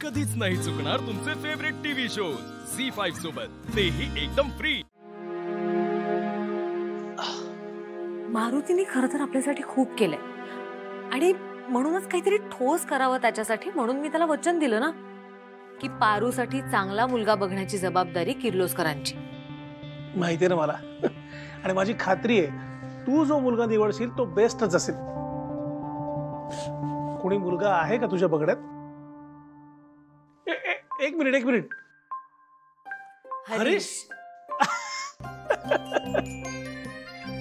कधीच नाही चुकणार तुमचे फेवरेट टीव्ही शोज झी5 सोबत, तेही एकदम फ्री। मारुतीने खरं तर आपल्यासाठी खूप केलंय आणि म्हणूनच काहीतरी ठोस करावं त्याच्यासाठी, म्हणून मी त्याला वचन दिलं ना की पारूसाठी चांगला मुलगा बघण्याची जबाबदारी किर्लोस्करांची। माहितीये ना मला आणि माझी खात्री आहे तू जो मुलगा निवडशील तो बेस्टच असेल। कोणी मुलगा आहे का तुझ्या बघण्यात? एक मिनिट हरीश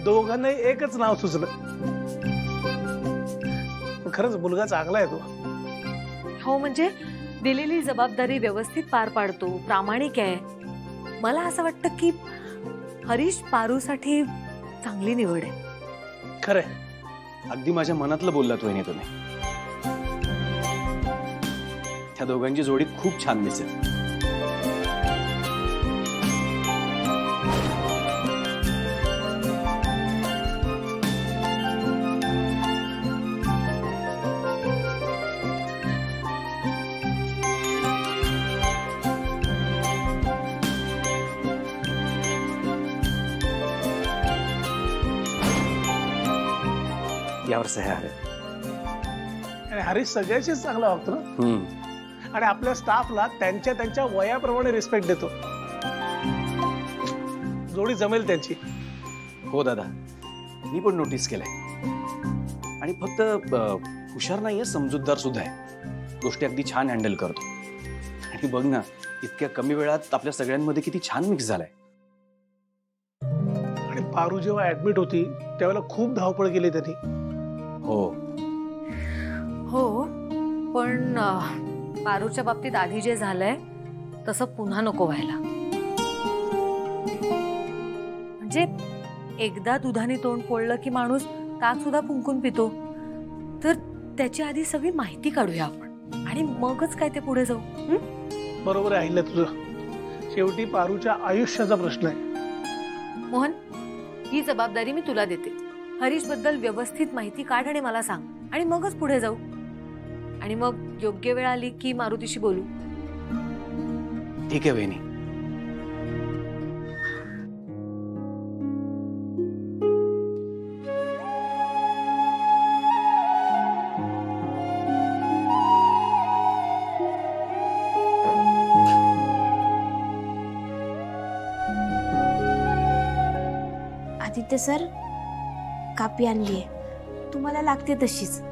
दोघांनाही एकच नाव सुचलं। खरंच मुलगा चांगला आहे तो। हो, म्हणजे दिलेली जबाबदारी व्यवस्थित पार पाडतो, प्रामाणिक आहे। मला असं वाटतं की हरीश पारूसाठी चांगली निवड आहे। खरंय, अगदी माझ्या मनातलं बोललात वहिनी तुम्ही। त्या दोघांची जोडी खूप छान दिसेल। यावर सह्या आहेत। आणि हरीश सगळ्याशीच चांगला वागतो ना, आणि आपल्या स्टाफला त्यांच्या त्यांच्या वयाप्रमाणे रिस्पेक्ट देतो। जोडी जमेल त्यांची। हो दादा, मी पण नोटीस केलंय। आणि फक्त हुशार नाहीये, समजूतदार सुद्धा आहे। गोष्टी अगदी छान हँडल करतो। आणि बघ ना, इतक्या कमी वेळात आपल्या सगळ्यांमध्ये किती छान मिक्स झालाय। आणि पारू जेव्हा ऍडमिट होती त्यावेळेला खूप धावपळ केली त्यांनी। हो हो, पण पारूच्या बाबतीत आधी जे झालंय तसं पुन्हा नको व्हायला। म्हणजे एकदा दुधाने तोंड पोळलं की माणूस ताक सुद्धा फुंकून पितो। तर त्याची आधी सगळी माहिती काढूया आपण आणि मगच काय ते पुढे जाऊ। बरोबर आहे अहिल्या तुझं। शेवटी पारूच्या आयुष्याचा प्रश्न आहे। मोहन, ही जबाबदारी मी तुला देते। हरीश बद्दल व्यवस्थित माहिती काढ आणि मला सांग, आणि मगच पुढे जाऊ। आणि मग योग्य वेळ आली की मारुतीशी बोलू। ठीक आहे वहिनी। आदित्य सर, कापी आणलीये, तुम्हाला लागते तशीच।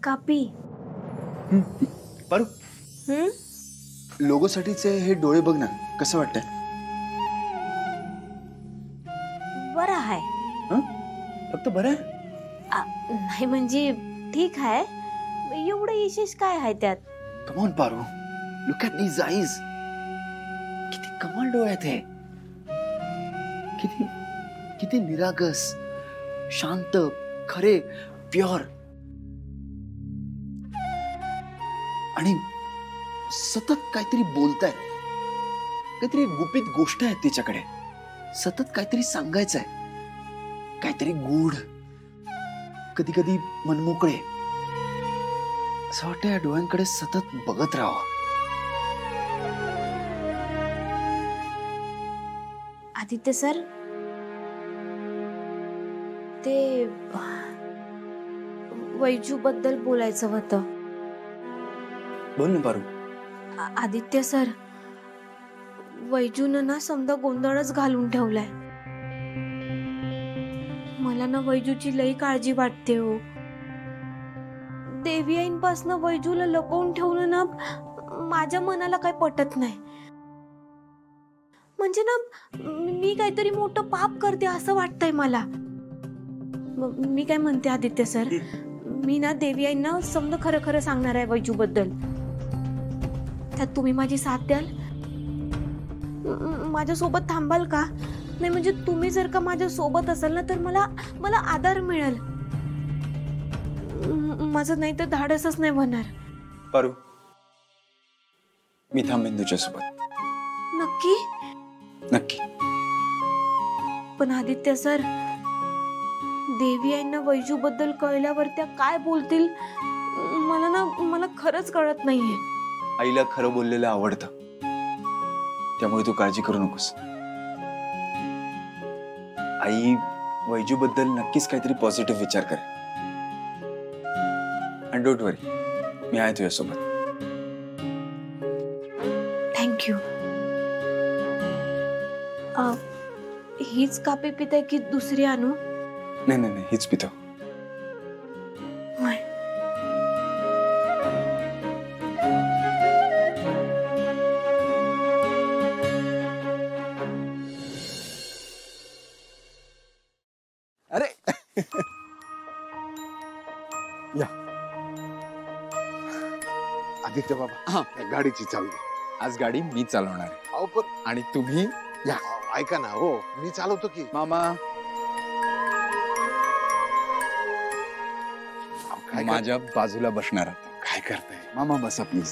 कापी पारू, लोगोसाठीचे हे डोळे बघ ना, कसं वाटतंय? बरं आहे। फक्त बरं आहे? नाही म्हणजे ठीक आहे, एवढं विशेष काय आहे त्यात? Come on Paru, look at these eyes. किती कमाल डोळे आहेत हे। किती किती निरागस, शांत, खरे, प्युअर। आणि सतत काहीतरी बोलतायत, काहीतरी गुपित गोष्ट आहे तिच्याकडे। सतत काहीतरी सांगायचं आहे, काहीतरी गूढ, कधी कधी मनमोकळे। असं वाटतं या डोळ्यांकडे सतत बघत राहावं। आदित्य सर, ते वैजू बद्दल बोलायचं होतं। बोल ना पारू। आदित्य सर, वैजून ना समजा गोंधळच घालून ठेवलाय। मला ना वैजूची लई काळजी वाटते हो। देवी आईंपासून वैजूला लपवून ठेवलं ना, माझ्या मनाला काही पटत नाही। म्हणजे ना मी काहीतरी मोठं पाप करते असं वाटतंय मला। मी काय म्हणते आदित्य सर, मी ना देवी आईंना समजा खरं खरं सांगणार आहे वैजू बद्दल। त्यात तुम्ही माझी साथ द्याल? माझ्या सोबत थांबाल का? नाही म्हणजे तुम्ही जर का माझ्या सोबत असाल ना तर मला मला आधार मिळेल. माझं नाही तर धाडसच नाही होणार. पारू, मी थांबेन तुझ्यासोबत. नक्की? नक्की. पण आदित्य सर, देवी यांना वैजू बद्दल कळल्यावर त्या काय बोलतील मला खरंच कळत नाहीये. आईला खरं बोललेलं आवडतं, त्यामुळे तू काळजी करू नकोस. आई वैजू बद्दल नक्कीच काहीतरी पॉझिटिव्ह विचार करे. अँड डोंट वरी, मी आहे तुझ्यासोबत. थँक्यू. हीच कापी पिताय की दुसरी आणू? नाही नाही नाही, हीच पितो. अरे या आदित्य बाबा, हा. गाडीची चावी. आज गाडी मी चालवणार आहे. अहो पण आणि तुम्ही या. ऐका ना, हो मी चालवतो की. मामा अहो, काय माझ्या बाजूला बसणार आहात. काय करताय? मामा बसा प्लीज.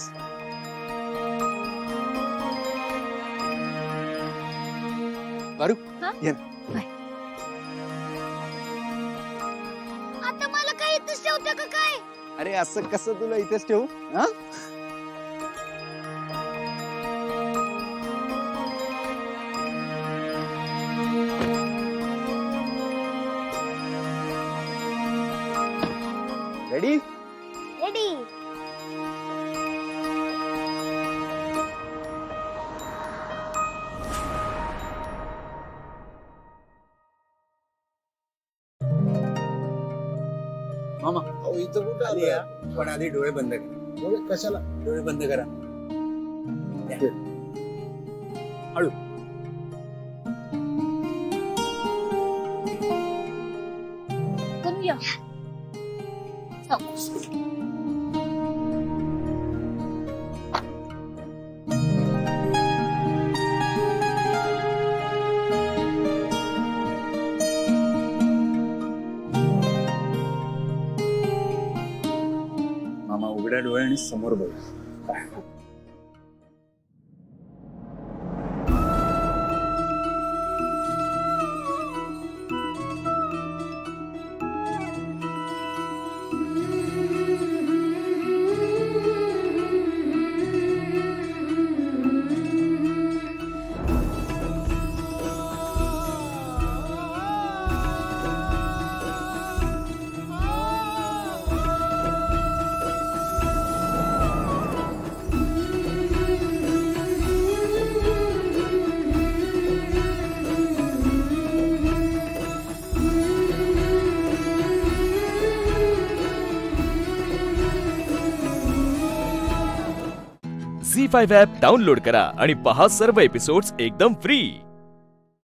पारू हा? ये. आता मला काय इथेच ठेवते का काय? अरे असं कसं तुला इथेच ठेवू? हा? रेडी? रेडी. मामा अहो इथं कुठं आली आलोय? या. पण आधी डोळे बंद करा. डोळे कशाला? डोळे बंद करा. करूया. मामा उघड्या डोळ्याने समोर बघ. झी5 ॲप डाउनलोड करा आणि पहा सर्व एपिसोड्स एकदम फ्री.